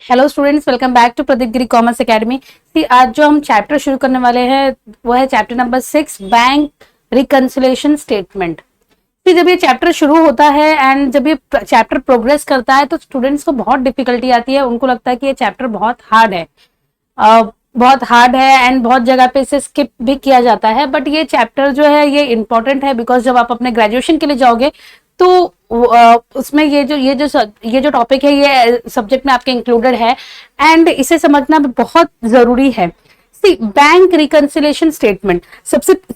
Hello students, welcome back to Pradeep Giri Commerce Academy. आज जो हम चैप्टर शुरू करने वाले हैं वो है chapter number 6, bank reconciliation statement. फिर जब ये चैप्टर शुरू होता है एंड जब ये चैप्टर प्रोग्रेस करता है तो स्टूडेंट्स को बहुत डिफिकल्टी आती है। उनको लगता है कि ये चैप्टर बहुत हार्ड है, बहुत हार्ड है एंड बहुत जगह पे इसे स्किप भी किया जाता है। बट ये चैप्टर जो है ये इंपॉर्टेंट है, बिकॉज जब आप अपने ग्रेजुएशन के लिए जाओगे तो उसमें ये जो टॉपिक है ये सब्जेक्ट में आपके इंक्लूडेड है एंड इसे समझना भी बहुत जरूरी है। सी बैंक रिकंसिलिएशन स्टेटमेंट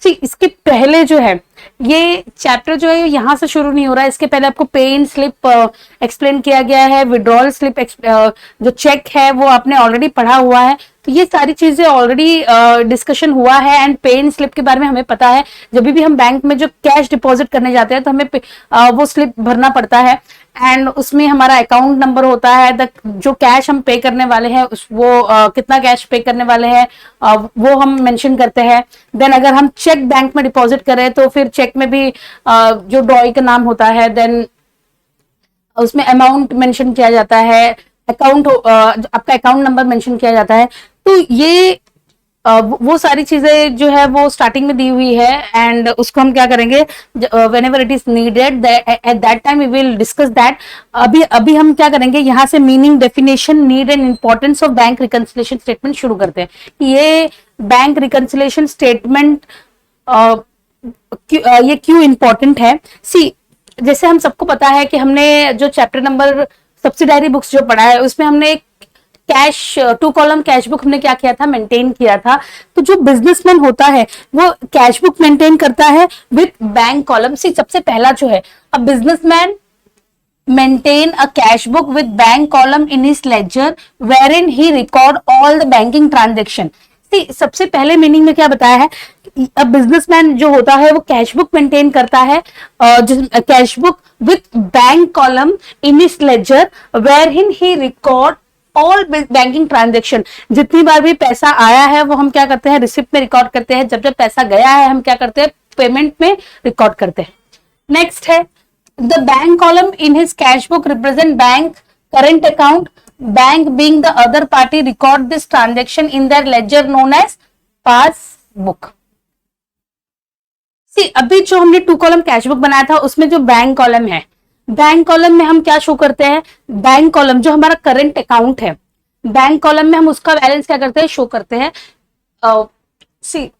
इसके पहले जो है ये चैप्टर जो है यहाँ से शुरू नहीं हो रहा है। इसके पहले आपको पे इन स्लिप एक्सप्लेन किया गया है, विड्रॉल स्लिप जो चेक है वो आपने ऑलरेडी पढ़ा हुआ है। तो ये सारी चीजें ऑलरेडी डिस्कशन हुआ है एंड पे इन स्लिप के बारे में हमें पता है। जब भी हम बैंक में जो कैश डिपॉजिट करने जाते हैं तो हमें वो स्लिप भरना पड़ता है एंड उसमें हमारा अकाउंट नंबर होता है, जो कैश हम पे करने वाले हैं कितना कैश पे करने वाले हैं वो हम मेंशन करते हैं। देन अगर हम चेक बैंक में डिपॉजिट करें तो फिर चेक में भी जो ड्रॉई का नाम होता है, देन उसमें अमाउंट मेंशन किया जाता है, आपका अकाउंट नंबर मेंशन किया जाता है। तो ये वो सारी चीजें जो है वो स्टार्टिंग में दी हुई है एंड उसको हम क्या करेंगे, whenever it is needed at that time we will discuss that. अभी हम क्या करेंगे, यहाँ से meaning, definition, need and importance of bank reconciliation statement शुरू करते हैं। ये बैंक रिकंसिलिएशन स्टेटमेंट ये क्यों इंपॉर्टेंट है। सी, जैसे हम सबको पता है कि हमने जो चैप्टर नंबर सब्सिडायरी बुक्स जो पढ़ा है उसमें हमने एक कैश 2 कॉलम कैश बुक हमने क्या किया था, मेंटेन किया था। तो जो बिजनेसमैन होता है वो कैश बुक मेंटेन करता है विद बैंक कॉलम। सी, सबसे पहला जो है, a businessman maintain a cash book with bank column in his ledger wherein he record all the banking transaction। See, सबसे पहले मीनिंग में क्या बताया है, अब बिजनेसमैन जो होता है वो कैश बुक मेंटेन करता है, cash book with bank column in his ledger wherein he record all banking transaction. जितनी बार भी पैसा आया है वो हम क्या करते हैं, रिसिप्ट में रिकॉर्ड करते हैं। जब जब पैसा गया है हम क्या करते हैं, पेमेंट में रिकॉर्ड करते हैं। नेक्स्ट है, the bank column in his cash book represent bank current account, bank being the other party record this transaction in their ledger known as passbook। See, अभी जो हमने 2 कॉलम कैश बुक बनाया था उसमें जो बैंक कॉलम है, bank column में हम क्या शो करते हैं, बैंक कॉलम जो हमारा करंट अकाउंट है, बैंक कॉलम में हम उसका बैलेंस क्या करते हैं, शो करते हैं। सी,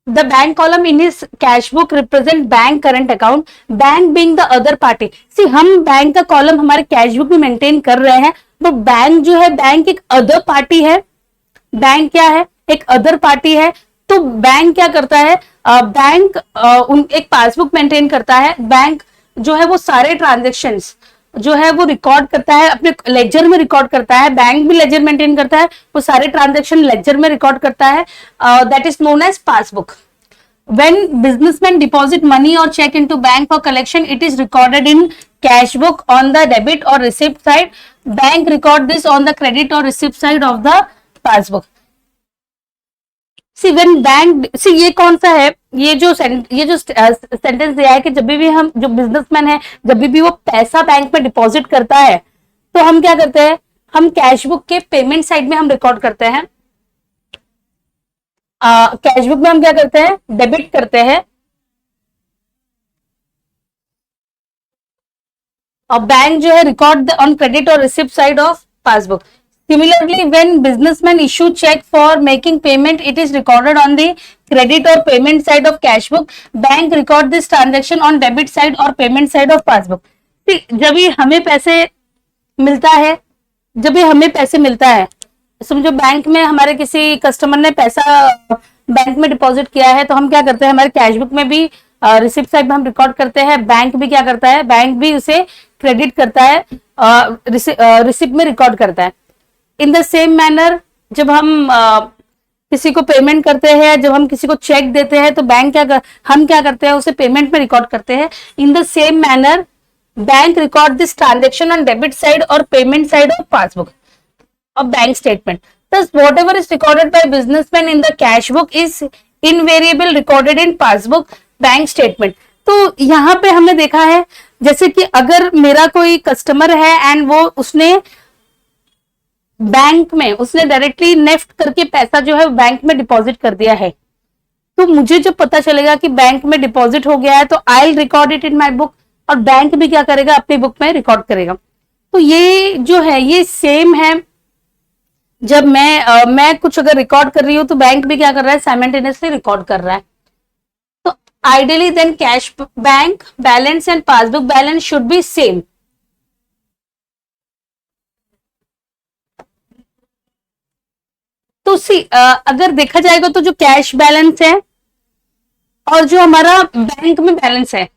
the bank column in his cash book represent bank current account, bank being the other party। See, हम बैंक का कॉलम हमारे कैश बुक में मेंटेन कर रहे हैं, तो बैंक जो है, बैंक एक अदर पार्टी है। बैंक क्या है, एक अदर पार्टी है। तो बैंक क्या करता है, बैंक एक पासबुक मेंटेन करता है। बैंक जो है वो सारे ट्रांजेक्शन्स जो है वो रिकॉर्ड करता है, अपने लेजर में रिकॉर्ड करता है। बैंक भी लेजर मेंटेन करता है, वो सारे ट्रांजेक्शन लेजर में रिकॉर्ड करता है। That is known as passbook. When businessmen deposit money or check into bank for collection, it is recorded in cash book on the debit or receipt side. Bank record this on the credit or receipt side of the passbook। See, when bank, see, ये कौन सा है, ये जो sentence दिया है कि जब भी हम, जो बिजनेसमैन है, जब भी वो पैसा बैंक में डिपॉजिट करता है तो हम क्या करते हैं, हम कैश बुक के पेमेंट साइड में हम रिकॉर्ड करते हैं। कैश बुक में हम क्या करते हैं, डेबिट करते हैं, और बैंक जो है रिकॉर्ड ऑन क्रेडिट और receipt side of passbook. Similarly, when businessmen issue check for making payment, it is recorded on the credit or payment side of cash book. Bank record this transaction on debit side or payment side of passbook। जब भी हमें पैसे मिलता है, समझो bank में हमारे किसी कस्टमर ने पैसा बैंक में डिपॉजिट किया है, तो हम क्या करते हैं, हमारे कैश बुक में भी रिसिप्ट साइड में हम रिकॉर्ड करते हैं। बैंक भी क्या करता है, बैंक भी उसे क्रेडिट करता है, रिसिप्ट में रिकॉर्ड करता है। इन द सेम मैनर, जब हम किसी को पेमेंट करते हैं, जब हम किसी को चेक देते हैं, तो हम क्या करते हैं, उसे पेमेंट में रिकॉर्ड करते हैं। In the same manner bank record this transaction on debit side और payment side of passbook of bank statement। Thus, whatever is recorded by businessman in the cash book is invariable recorded in passbook bank statement। तो यहाँ पे हमने देखा है, जैसे कि अगर मेरा कोई कस्टमर है एंड वो उसने बैंक में उसने डायरेक्टली नेफ्ट करके पैसा जो है बैंक में डिपॉजिट कर दिया है, तो मुझे जब पता चलेगा कि बैंक में डिपॉजिट हो गया है तो I will record it in my book, और बैंक भी क्या करेगा, अपनी बुक में रिकॉर्ड करेगा। तो ये जो है ये सेम है। जब मैं कुछ अगर रिकॉर्ड कर रही हूं तो बैंक भी क्या कर रहा है, साइमल्टेनियसली रिकॉर्ड कर रहा है। तो ideally then cash bank balance and passbook balance should be same. तो सी अगर देखा जाएगा तो जो कैश बैलेंस है और जो हमारा बैंक में बैलेंस है,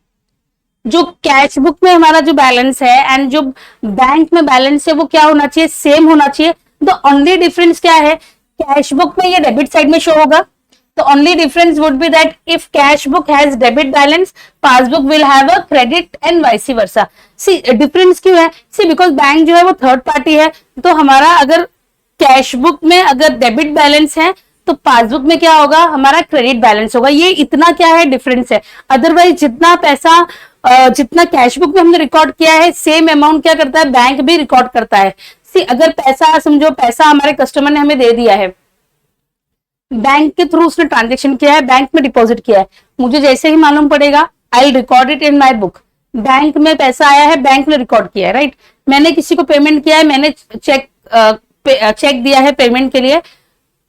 जो कैश बुक में हमारा जो बैलेंस है एंड जो बैंक में बैलेंस है वो क्या होना चाहिए, सेम होना चाहिए। द ओनली डिफरेंस क्या है, कैश बुक में ये डेबिट साइड में शो होगा, तो only difference would be that if cash book has debit balance, passbook will have a credit and vice versa. See difference क्यों है, सी बिकॉज बैंक जो है वो थर्ड पार्टी है, तो हमारा अगर कैश बुक में अगर डेबिट बैलेंस है तो पासबुक में क्या होगा, हमारा क्रेडिट बैलेंस होगा। ये इतना क्या है डिफरेंस है। अदरवाइज जितना पैसा जितना कैश बुक में हमने रिकॉर्ड किया है सेम अमाउंट क्या करता है, बैंक भी रिकॉर्ड करता है। सी अगर पैसा समझो, पैसा हमारे कस्टमर ने हमें दे दिया है, बैंक के थ्रू उसने ट्रांजेक्शन किया है, बैंक में डिपॉजिट किया है, मुझे जैसे ही मालूम पड़ेगा I will record it in my book. Bank में पैसा आया है, बैंक ने रिकॉर्ड किया है, राइट। मैंने किसी को पेमेंट किया है, मैंने चेक दिया है पेमेंट के लिए,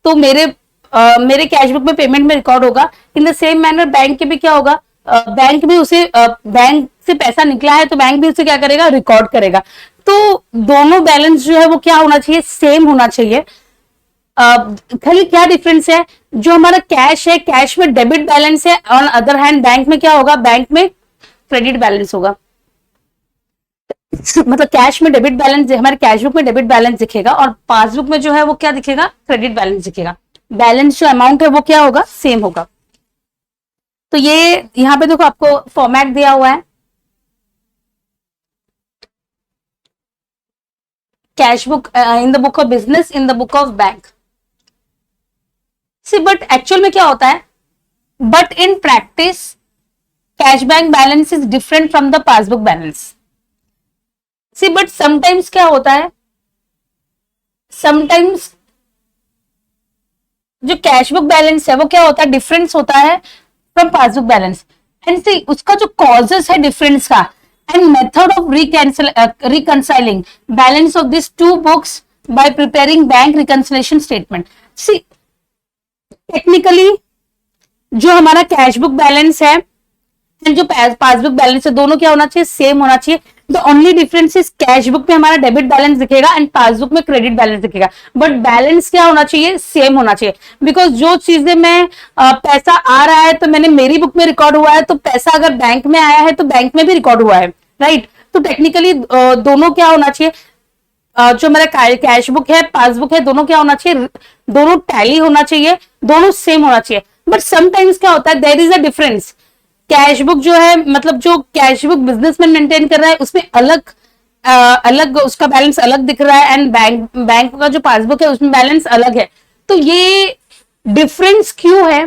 तो मेरे कैश बुक में पेमेंट में रिकॉर्ड होगा। इन द सेम मैनर बैंक के भी क्या होगा, बैंक भी उसे बैंक से पैसा निकला है तो बैंक भी उसे क्या करेगा, रिकॉर्ड करेगा। तो दोनों बैलेंस जो है वो क्या होना चाहिए, सेम होना चाहिए। खाली क्या डिफरेंस है, जो हमारा कैश है, कैश में डेबिट बैलेंस है, ऑन अदर हैंड बैंक में क्या होगा, बैंक में क्रेडिट बैलेंस होगा। मतलब कैश में डेबिट बैलेंस, हमारे कैश बुक में डेबिट बैलेंस दिखेगा और पासबुक में जो है वो क्या दिखेगा, क्रेडिट बैलेंस दिखेगा। बैलेंस जो अमाउंट है वो क्या होगा, सेम होगा। तो ये यहां पे देखो आपको फॉर्मेट दिया हुआ है, cash book in the book of business, in the book of bank. See but actual में क्या होता है, but in practice cash bank balance is different from the passbook balance. See but sometimes क्या होता है, समटाइम्स जो cash book balance है वो क्या होता है, डिफरेंस होता है from passbook balance. And see उसका जो कॉजेस है डिफरेंस का and method of reconciling balance of this two books by preparing bank reconciliation statement. See technically जो हमारा कैश बुक बैलेंस है एंड जो पासबुक बैलेंस है दोनों क्या होना चाहिए, सेम होना चाहिए। The only difference is cash book में हमारा डेबिट बैलेंस दिखेगा एंड पासबुक में क्रेडिट बैलेंस दिखेगा, बट बैलेंस क्या होना चाहिए, सेम होना चाहिए। बिकॉज जो चीजें में पैसा आ रहा है तो मैंने मेरी बुक में रिकॉर्ड हुआ है, तो पैसा अगर बैंक में आया है तो बैंक में भी रिकॉर्ड हुआ है, राइट। तो टेक्निकली दोनों क्या होना चाहिए, जो हमारा कैश बुक है, पासबुक है, दोनों क्या होना चाहिए, दोनों टैली होना चाहिए, दोनों सेम होना चाहिए। बट समटाइम्स क्या होता है, there is a difference. Cash book जो है, मतलब जो कैश बुक बिजनेसमैन मेंटेन कर रहा है उसमें अलग उसका बैलेंस अलग दिख रहा है एंड बैंक का जो पासबुक है उसमें बैलेंस अलग है। तो ये डिफरेंस क्यों है,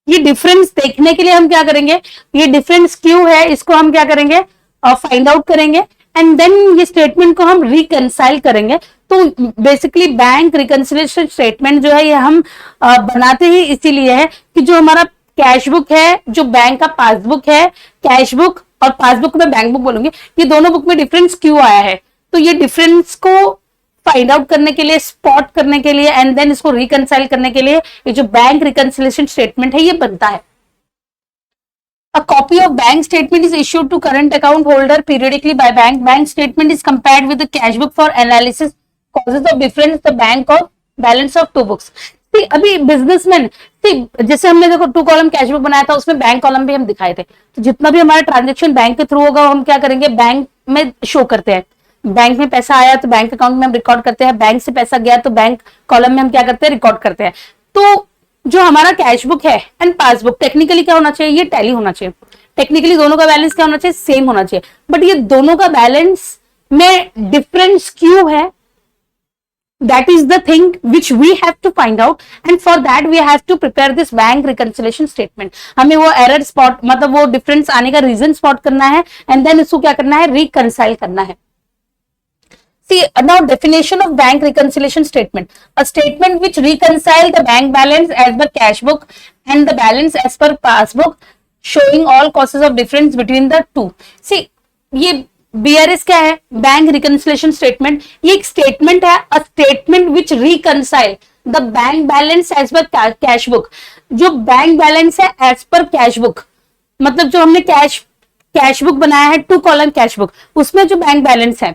ये डिफरेंस देखने के लिए हम क्या करेंगे, ये डिफरेंस क्यों है इसको हम क्या करेंगे, फाइंड आउट करेंगे एंड देन ये स्टेटमेंट को हम रिकंसाइल करेंगे। तो बेसिकली बैंक रिकंसिलिएशन स्टेटमेंट जो है ये हम बनाते ही इसीलिए है कि जो हमारा कैश बुक है, जो बैंक का पासबुक है, कैश बुक और पासबुक में बैंक बुक बोलूंगी, ये दोनों बुक में डिफरेंस क्यों आया है। तो ये डिफरेंस को फाइंड आउट करने के लिए, स्पॉट करने के लिए एंड देन इसको रिकंसाइल करने के लिए ये जो बैंक रिकंसिलिएशन स्टेटमेंट है ये बनता है। A copy of bank statement is issued to current account holder periodically by bank. Bank statement is compared with the cash book for analysis causes of difference the bank of balance of two books. See, अभी businessman जैसे हमने देखो 2 column cash book बनाया था, उसमें bank column भी हम दिखाए थे। तो जितना भी हमारा ट्रांजेक्शन बैंक के थ्रू होगा हम क्या करेंगे, बैंक में शो करते हैं। बैंक में पैसा आया तो बैंक अकाउंट में हम रिकॉर्ड करते हैं, बैंक से पैसा गया तो बैंक कॉलम में हम क्या करते हैं, रिकॉर्ड करते हैं। तो जो हमारा कैश बुक है एंड पासबुक टेक्निकली क्या होना चाहिए, ये टैली होना चाहिए। टेक्निकली दोनों का बैलेंस क्या होना चाहिए, सेम होना चाहिए। बट ये दोनों का बैलेंस में डिफरेंस क्यों है, that is the thing which we have to find out and for that we have to prepare this bank reconciliation statement. हमें वो error spot मतलब वो difference आने का reason spot करना है and then इसको क्या करना है, reconcile करना है। See, now definition of bank reconciliation statement. A statement which reconcile the bank balance as per cash book and the balance as per passbook, showing all causes of difference between the two. See, ये BRS क्या है? Bank reconciliation statement. ये एक statement है, a statement which reconcile the bank balance as per cash book. जो bank balance है as per cash book, मतलब जो हमने कैश बुक बनाया है, 2 कॉलम कैश बुक, उसमें जो बैंक बैलेंस है,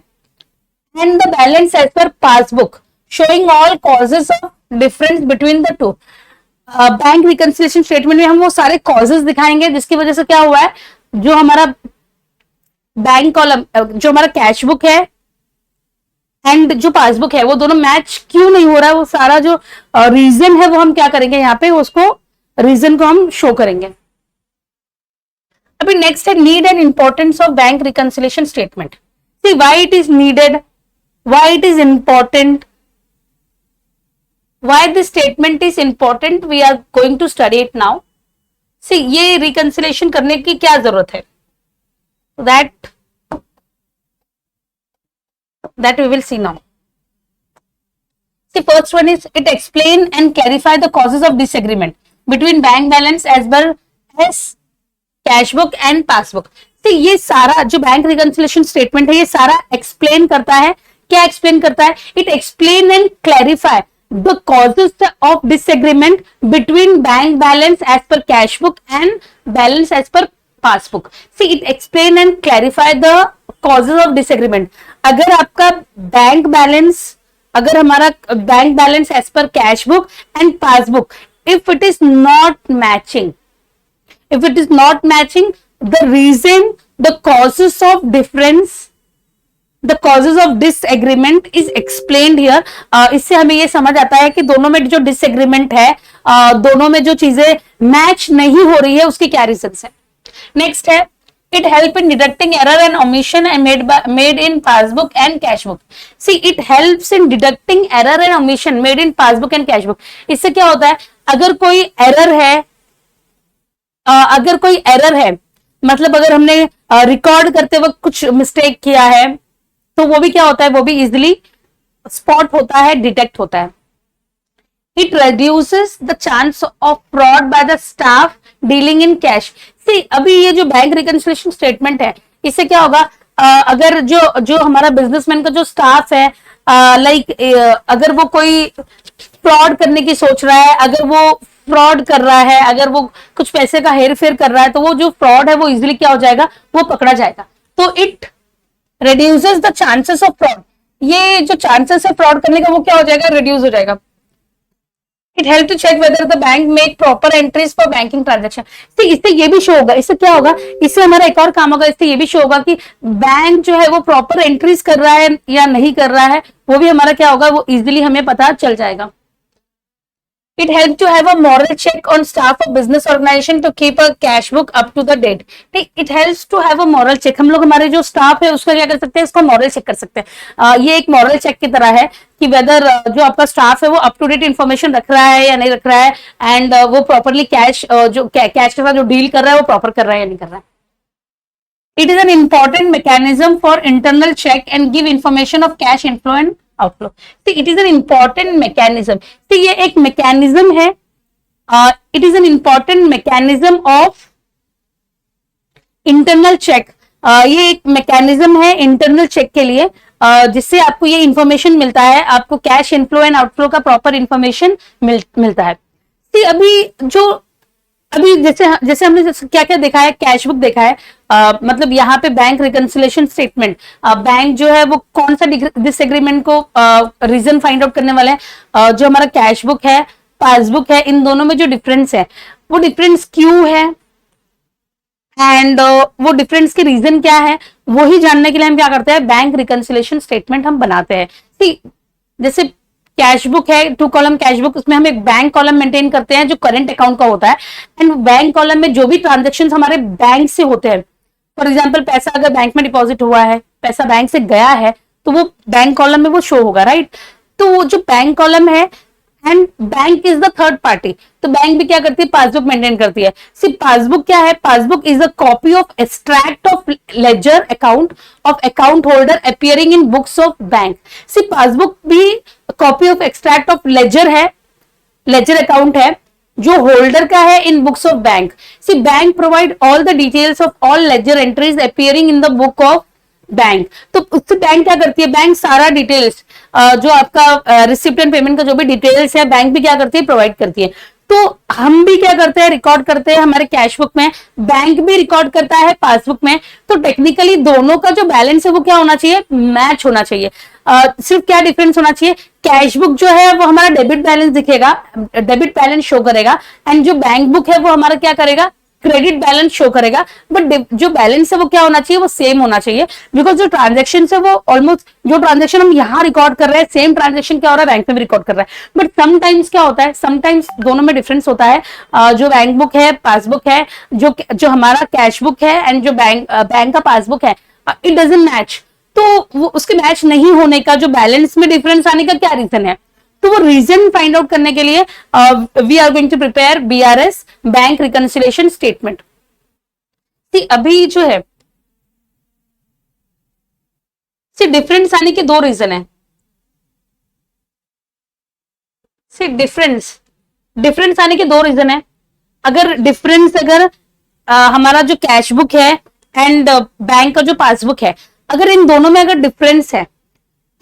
and the balance as per passbook, showing all causes of difference between the two. Bank reconciliation statement में हम वो सारे कॉजेस दिखाएंगे जिसकी वजह से क्या हुआ है, जो हमारा बैंक कॉलम, जो हमारा कैश बुक है एंड जो पासबुक है, वो दोनों मैच क्यों नहीं हो रहा है. वो सारा जो रीजन है वो हम क्या करेंगे यहाँ पे, उसको रीजन को हम शो करेंगे. अभी नेक्स्ट है need and importance of bank reconciliation statement. See why it is needed, why it is important, why this statement is important, we are going to study it now. See, ये reconciliation करने की क्या जरूरत है, that we will see now. See, first one is it explain and clarify the causes of disagreement between bank balance as well as cash book and passbook. See, ये सारा जो bank reconciliation statement है, ये सारा explain करता है. क्या explain करता है? It explain and clarify the causes of disagreement between bank balance as per cash book and balance as per passbook. See, it explain and clarify the causes of disagreement. अगर आपका bank balance, अगर हमारा bank balance as per cash book and passbook, if it is not matching, the reason, the causes of difference, The causes of disagreement is explained here. इससे हमें ये समझ आता है कि दोनों में जो डिसएग्रीमेंट है, दोनों में जो चीजें मैच नहीं हो रही है, उसकी क्या रीजंस है. नेक्स्ट है it help in deducting error and omission made in passbook and cash book. See, it helps in deducting error and omission made in passbook and cash book. इससे क्या होता है, अगर कोई एरर है, मतलब अगर हमने रिकॉर्ड करते वक्त कुछ मिस्टेक किया है, तो वो भी क्या होता है, वो भी इजिली स्पॉट होता है, डिटेक्ट होता है. It reduces the chance of fraud by the staff dealing in cash. See, अभी ये जो बैंक रिकंसिलिएशन स्टेटमेंट है, इससे क्या होगा, अगर जो हमारा बिजनेसमैन का जो स्टाफ है, अगर वो कोई फ्रॉड करने की सोच रहा है, अगर वो फ्रॉड कर रहा है, अगर वो कुछ पैसे का हेर फेर कर रहा है, तो वो जो फ्रॉड है वो इजिली क्या हो जाएगा, वो पकड़ा जाएगा. तो it reduces the chances of fraud. ये जो चांसेस है फ्रॉड करने का, वो क्या हो जाएगा, रिड्यूस हो जाएगा. It help to check whether the bank make proper entries for banking transaction. इससे ये भी शो होगा, इससे क्या होगा, इससे हमारा एक और काम होगा, इससे ये भी शो होगा कि बैंक जो है वो प्रॉपर एंट्रीज कर रहा है या नहीं कर रहा है, वो भी हमारा क्या होगा, वो इजिली हमें पता चल जाएगा. It helps to have a moral check on staff of business organization to keep a cash book up to the date. It helps to have a moral check. हम लोग हमारे जो स्टाफ है उसका क्या कर सकते हैं, इसको मॉरल चेक कर सकते हैं. ये एक मॉरल चेक की तरह है कि वेदर जो आपका स्टाफ है वो अप टू डेट इन्फॉर्मेशन रख रहा है या नहीं रख रहा है, एंड वो प्रॉपरली कैश के साथ जो डील कर रहा है वो प्रॉपर कर रहा है या नहीं कर रहा है. It is an important mechanism for internal check and give information of cash inflow and outflow. See, it is an important mechanism. See, ये एक mechanism है. It is an important mechanism of internal check. ये एक mechanism है internal check के लिए, जिससे आपको ये information मिलता है, आपको cash inflow and outflow का proper information मिलता है. See, अभी जैसे हमने क्या क्या देखा है, कैश बुक देखा है, मतलब यहाँ पे बैंक रिकंसिलिएशन स्टेटमेंट, बैंक जो है वो कौन सा डिसएग्रीमेंट को रीजन फाइंड आउट करने वाला है, जो हमारा कैश बुक है, पासबुक है, इन दोनों में जो डिफरेंस है वो डिफरेंस क्यों है, एंड वो डिफरेंस के रीजन क्या है, वो ही जानने के लिए हम क्या करते हैं, बैंक रिकंसिलिएशन स्टेटमेंट हम बनाते हैं. जैसे कैश बुक है, 2 कॉलम कैश बुक, उसमें हम एक बैंक कॉलम मेंटेन करते हैं जो करंट अकाउंट का होता है, एंड बैंक कॉलम में जो भी ट्रांजेक्शन हमारे बैंक से होते हैं, फॉर एग्जांपल पैसा अगर बैंक में डिपॉजिट हुआ है, पैसा बैंक से गया है, तो वो बैंक कॉलम में वो शो होगा, राइट. तो वो जो बैंक कॉलम है and bank is the third party. तो बैंक भी क्या करती है, पासबुक मेंटेन करती है। सी पासबुक क्या है, passbook is a copy of extract of ledger account of account holder appearing in books of bank. See passbook भी copy of extract of ledger है, लेजर अकाउंट है जो होल्डर का है in books of bank. See bank provide all the details of all ledger entries appearing in the book of bank. तो उससे bank क्या करती है, बैंक सारा डिटेल्स जो आपका रिसिप्ट एंड पेमेंट का जो भी डिटेल्स है बैंक भी क्या करती है, प्रोवाइड करती है। तो हम भी क्या करते हैं, रिकॉर्ड करते हैं हमारे कैश बुक में, बैंक भी रिकॉर्ड करता है पासबुक में। तो टेक्निकली दोनों का जो बैलेंस है वो क्या होना चाहिए, मैच होना चाहिए। सिर्फ क्या डिफरेंस होना चाहिए, कैश बुक जो है वो हमारा डेबिट बैलेंस दिखेगा, डेबिट बैलेंस शो करेगा, एंड जो बैंक बुक है वो हमारा क्या करेगा, क्रेडिट बैलेंस शो करेगा। बट जो बैलेंस है वो क्या होना चाहिए, वो सेम होना चाहिए। बिकॉज जो ट्रांजेक्शन है वो ऑलमोस्ट, जो ट्रांजेक्शन हम यहाँ रिकॉर्ड कर रहे हैं सेम ट्रांजेक्शन क्या हो रहा है, बैंक में भी रिकॉर्ड कर रहा है। बट समटाइम्स क्या होता है, समटाइम्स दोनों में डिफरेंस होता है। जो बैंक बुक है, पासबुक है, जो हमारा कैश बुक है एंड जो बैंक का पासबुक है, इट डजंट मैच। तो वो उसके मैच नहीं होने का, जो बैलेंस में डिफरेंस आने का क्या रीजन है, तो वो रीजन फाइंड आउट करने के लिए we are going to prepare BRS, bank reconciliation statement. अभी जो है डिफरेंस आने के दो रीजन है। डिफरेंस आने के दो रीजन है। अगर हमारा जो कैश बुक है एंड बैंक का जो पासबुक है, अगर इन दोनों में अगर डिफरेंस है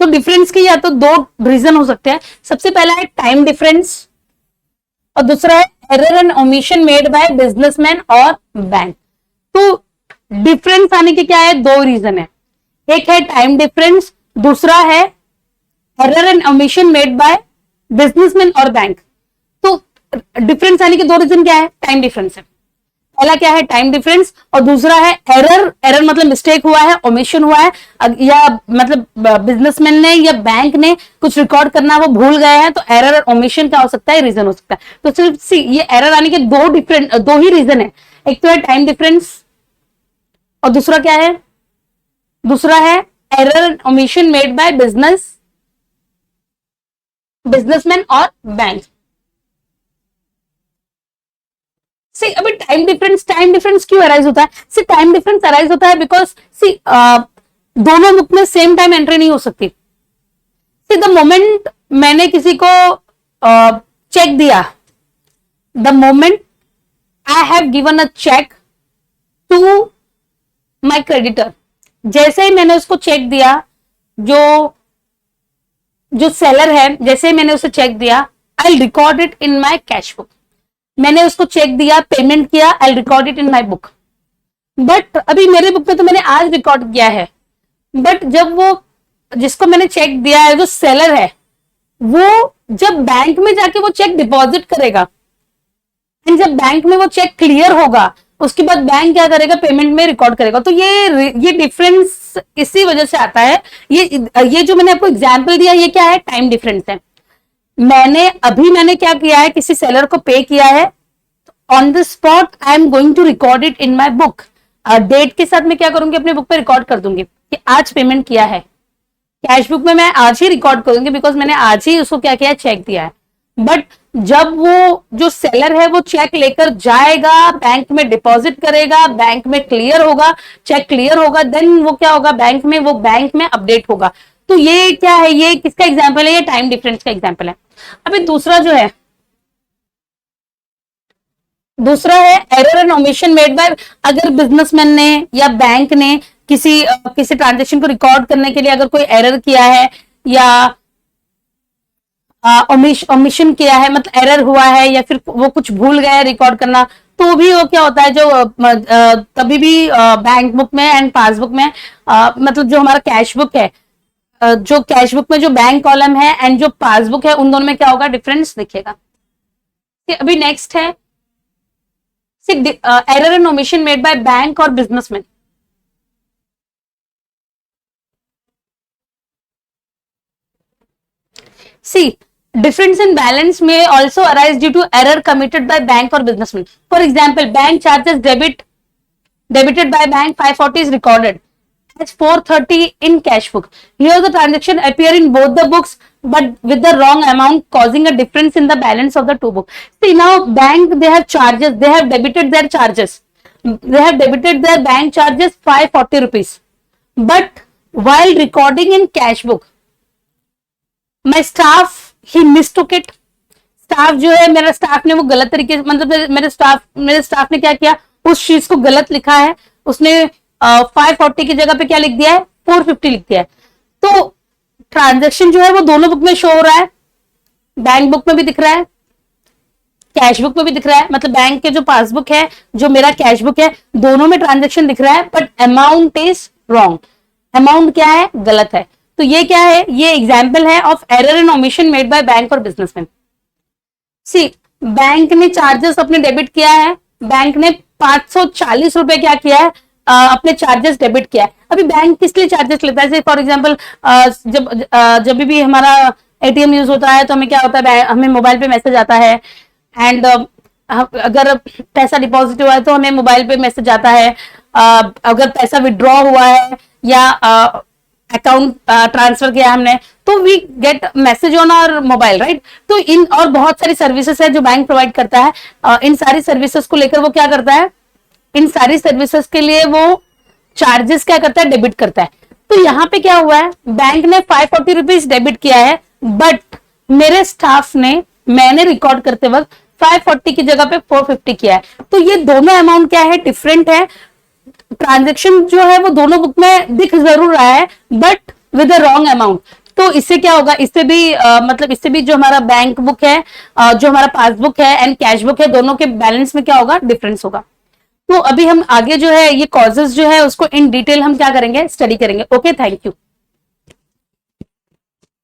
तो डिफरेंस के या तो दो रीजन हो सकते हैं। सबसे पहला है टाइम डिफरेंस और दूसरा है error and omission made by businessman और बैंक। तो डिफरेंस आने के क्या है, दो रीजन है। एक है टाइम डिफरेंस, दूसरा है error and omission made by businessman और बैंक। तो डिफरेंस आने के दो रीजन क्या है, टाइम डिफरेंस है। पहला क्या है, टाइम डिफरेंस, और दूसरा है एरर मतलब मिस्टेक हुआ है, ओमिशन हुआ है, या मतलब बिजनेसमैन ने या बैंक ने कुछ रिकॉर्ड करना वो भूल गए हैं। तो एरर और ओमिशन क्या हो सकता है, रीजन हो सकता है। तो सिर्फ ये एरर आने के दो ही रीजन है। एक तो है टाइम डिफरेंस और दूसरा क्या है, दूसरा है error omission made by businessman और बैंक। अभी टाइम डिफरेंस क्यों अराइज होता है, टाइम डिफरेंस अराइज होता है बिकॉज दोनों बुक में सेम टाइम एंट्री नहीं हो सकती। द मोमेंट मैंने किसी को चेक दिया, the moment I have given a cheque to my creditor, जैसे ही मैंने उसको चेक दिया, जो सेलर है, जैसे ही मैंने उसे चेक दिया, I record it in my cash book. मैंने उसको चेक दिया, पेमेंट किया, I record it in my book. But अभी मेरे बुक में तो मैंने आज रिकॉर्ड किया है, बट जब वो जिसको मैंने चेक दिया है, जो सेलर है, वो जब बैंक में जाके वो चेक डिपॉजिट करेगा एंड जब बैंक में वो चेक क्लियर होगा, उसके बाद बैंक क्या करेगा, पेमेंट में रिकॉर्ड करेगा। तो ये डिफरेंस इसी वजह से आता है। ये जो मैंने आपको एग्जाम्पल दिया, ये क्या है, टाइम डिफरेंस है। मैंने क्या किया है, किसी सेलर को पे किया है, on the spot I am going to record it in my book. Date के साथ मैं क्या करूंगी, अपने बुक पे रिकॉर्ड कर दूंगी कि आज पेमेंट किया है। कैश बुक में मैं आज ही रिकॉर्ड करूंगी बिकॉज मैंने आज ही उसको क्या किया, चेक दिया है। बट जब वो जो सेलर है वो चेक लेकर जाएगा, बैंक में डिपॉजिट करेगा, बैंक में क्लियर होगा, चेक क्लियर होगा, देन वो क्या होगा, बैंक में अपडेट होगा। तो ये क्या है, ये किसका एग्जाम्पल है, ये टाइम डिफरेंस का एग्जाम्पल है। अभी दूसरा है error and omission made by, अगर बिजनेसमैन ने या बैंक ने किसी ट्रांजेक्शन को रिकॉर्ड करने के लिए अगर कोई एरर किया है या ओमिशन किया है, मतलब एरर हुआ है या फिर वो कुछ भूल गया है रिकॉर्ड करना, तो भी वो क्या होता है, जो तभी भी बैंक बुक में एंड पासबुक में मतलब जो हमारा कैश बुक है, जो कैश बुक में जो बैंक कॉलम है एंड जो पासबुक है, उन दोनों में क्या होगा, डिफरेंस दिखेगा। अभी नेक्स्ट है error and omission made by bank और businessman. Difference in balance may also arise due to error committed by bank or businessman. For example, bank charges debited by bank 540 is recorded as 430 in cash book. Here the transaction appear in both the books but with the wrong amount, causing a difference in the balance of the two books. See, now bank, they have charges, they have debited their charges, they have debited their bank charges 540 rupees, but while recording in cash book, my staff, he mistook it. Staff जो है, मेरा staff ने वो गलत तरीके से, मतलब मेरे स्टाफ ने क्या किया, उस चीज को गलत लिखा है, उसने 540 की जगह पे क्या लिख दिया है, 450 लिख दिया है। तो ट्रांजैक्शन जो है वो दोनों बुक में शो हो रहा है, बैंक बुक में भी दिख रहा है, कैश बुक में भी दिख रहा है, मतलब बैंक के जो पासबुक है, जो मेरा कैश बुक है, दोनों में ट्रांजैक्शन दिख रहा है, but amount is wrong. Amount क्या है, गलत है। तो ये क्या है, ये एग्जाम्पल है of error and omission made by bank और बिजनेसमैन। सी, बैंक ने चार्जेस अपने डेबिट किया है, बैंक ने 540 रुपए क्या किया है, अपने चार्जेस डेबिट किया है। अभी बैंक किस लिए चार्जेस लेता है? फॉर एग्जांपल जब भी हमारा एटीएम यूज होता है तो हमें क्या होता है, हमें मोबाइल पे मैसेज आता है, एंड अगर पैसा डिपॉजिट हुआ है तो हमें मोबाइल पे मैसेज आता है, अगर पैसा विड्रॉ हुआ है या अकाउंट ट्रांसफर किया हमने तो we get message on our mobile, right. तो इन और बहुत सारी सर्विसेज है जो बैंक प्रोवाइड करता है, इन सारी सर्विसेज को लेकर वो क्या करता है, इन सारी सर्विसेज के लिए वो चार्जेस क्या करता है, डेबिट करता है। तो यहाँ पे क्या हुआ है, बैंक ने 540 रुपीज डेबिट किया है, बट मेरे स्टाफ ने, मैंने रिकॉर्ड करते वक्त 540 की जगह पे 450 किया है। तो ये दोनों अमाउंट क्या है, डिफरेंट है। ट्रांजेक्शन जो है वो दोनों बुक में दिख जरूर रहा है, but with a wrong amount. तो इससे क्या होगा, इससे भी मतलब इससे भी जो हमारा बैंक बुक है, जो हमारा पासबुक है एंड कैश बुक है, दोनों के बैलेंस में क्या होगा, डिफरेंस होगा। तो अभी हम आगे जो है ये कॉजेस जो है उसको इन डिटेल हम क्या करेंगे, स्टडी करेंगे। Okay, thank you.